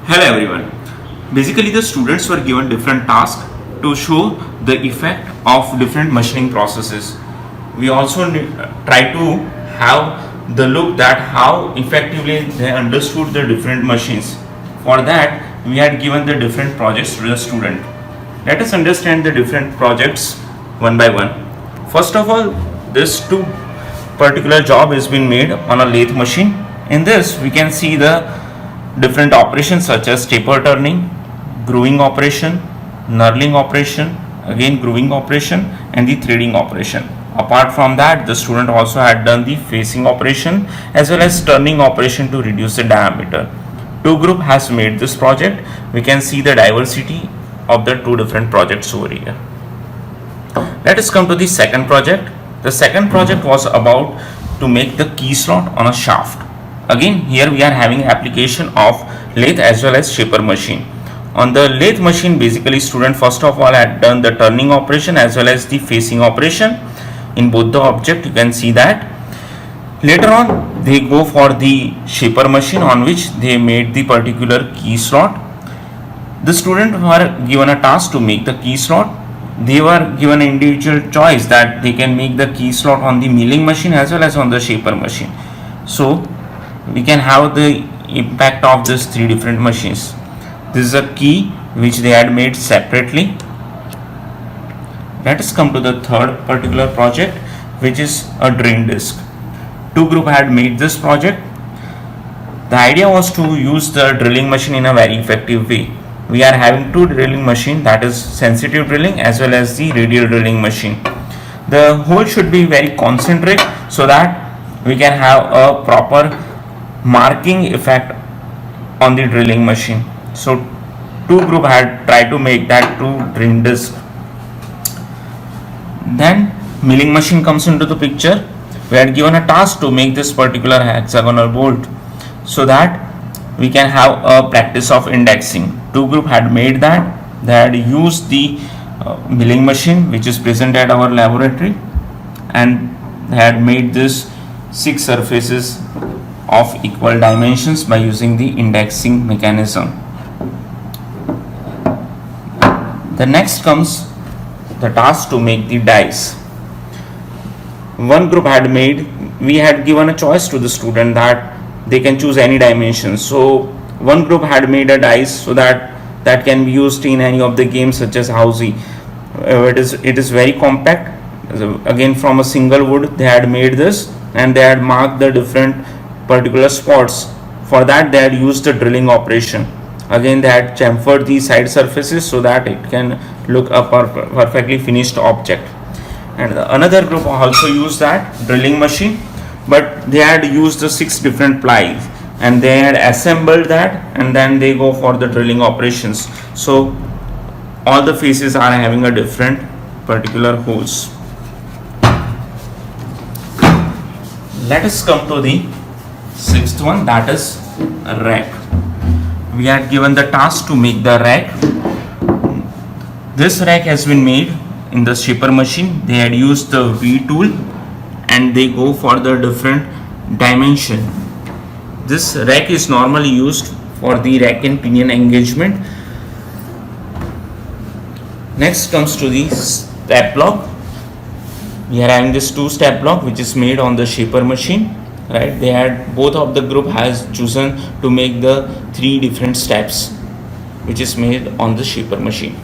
Hello everyone. Basically the students were given different tasks to show the effect of different machining processes. We also try to have the look that how effectively they understood the different machines. For that we had given the different projects to the student. Let us understand the different projects one by one. First of all, this two particular job has been made on a lathe machine. In this we can see the different operations such as taper turning, grooving operation, knurling operation, again grooving operation and the threading operation. Apart from that, the student also had done the facing operation as well as turning operation to reduce the diameter. Two group has made this project. We can see the diversity of the two different projects over here. Let us come to the second project. The second project was about to make the key slot on a shaft. Again, here we are having application of lathe as well as shaper machine. On the lathe machine, basically student first of all had done the turning operation as well as the facing operation in both the object. You can see that. Later on they go for the shaper machine on which they made the particular key slot. The student were given a task to make the key slot. They were given an individual choice that they can make the key slot on the milling machine as well as on the shaper machine. So we can have the impact of these three different machines. This is a key which they had made separately. Let us come to the third particular project, which is a drain disc. Two group had made this project. The idea was to use the drilling machine in a very effective way. We are having two drilling machine, that is sensitive drilling as well as the radial drilling machine. The hole should be very concentric so that we can have a proper marking effect on the drilling machine. So two group had tried to make that two drain disc. Then milling machine comes into the picture. We had given a task to make this particular hexagonal bolt so that we can have a practice of indexing. Two group had made that. They had used the milling machine which is present at our laboratory, and they had made this 6 surfaces of equal dimensions by using the indexing mechanism. The next comes the task to make the dies. One group had made, we had given a choice to the student that they can choose any dimension. So one group had made a dice so that can be used in any of the games such as Housey. It is very compact. Again, from a single wood they had made this, and they had marked the different particular spots. For that they had used the drilling operation. Again, they had chamfered the side surfaces so that it can look a perfectly finished object. And another group also used that drilling machine, but they had used the 6 different plies and they had assembled that, and then they go for the drilling operations. So all the faces are having a different particular holes. Let us come to the sixth one, that is rack. We had given the task to make the rack. This rack has been made in the shaper machine. They had used the V tool and they go for the different dimension. This rack is normally used for the rack and pinion engagement. Next comes to the step block. We are having this 2-step block which is made on the shaper machine. Right, they had, both of the group has chosen to make the 3 different steps which is made on the shaper machine.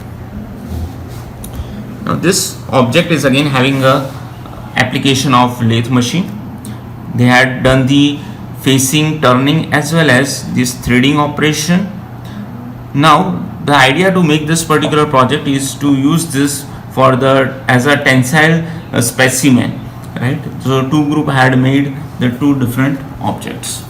Now this object is again having a application of lathe machine. They had done the facing, turning as well as this threading operation. Now the idea to make this particular project is to use this for the as a tensile specimen. Right, so two group had made the 2 different objects.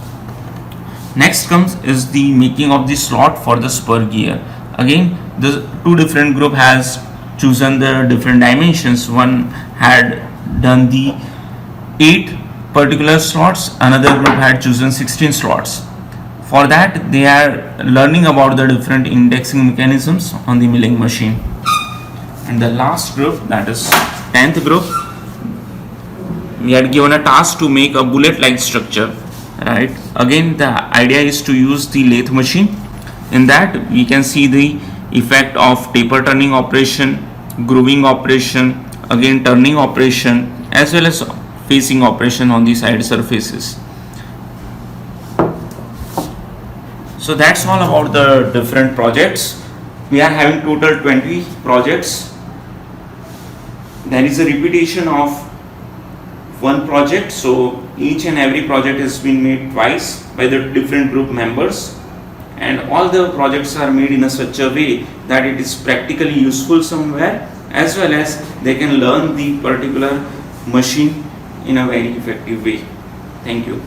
Next comes is the making of the slot for the spur gear. Again, the 2 different group has chosen the different dimensions. One had done the 8 particular slots, another group had chosen 16 slots. For that they are learning about the different indexing mechanisms on the milling machine. And the last group, that is 10th group, we had given a task to make a bullet like structure. Right, again the idea is to use the lathe machine. In that we can see the effect of taper turning operation, grooving operation, again turning operation, as well as facing operation on the side surfaces. So that's all about the different projects. We are having total 20 projects. There is a repetition of one project, so each and every project has been made twice by the different group members, and all the projects are made in a such a way that it is practically useful somewhere, as well as they can learn the particular machine in a very effective way. Thank you.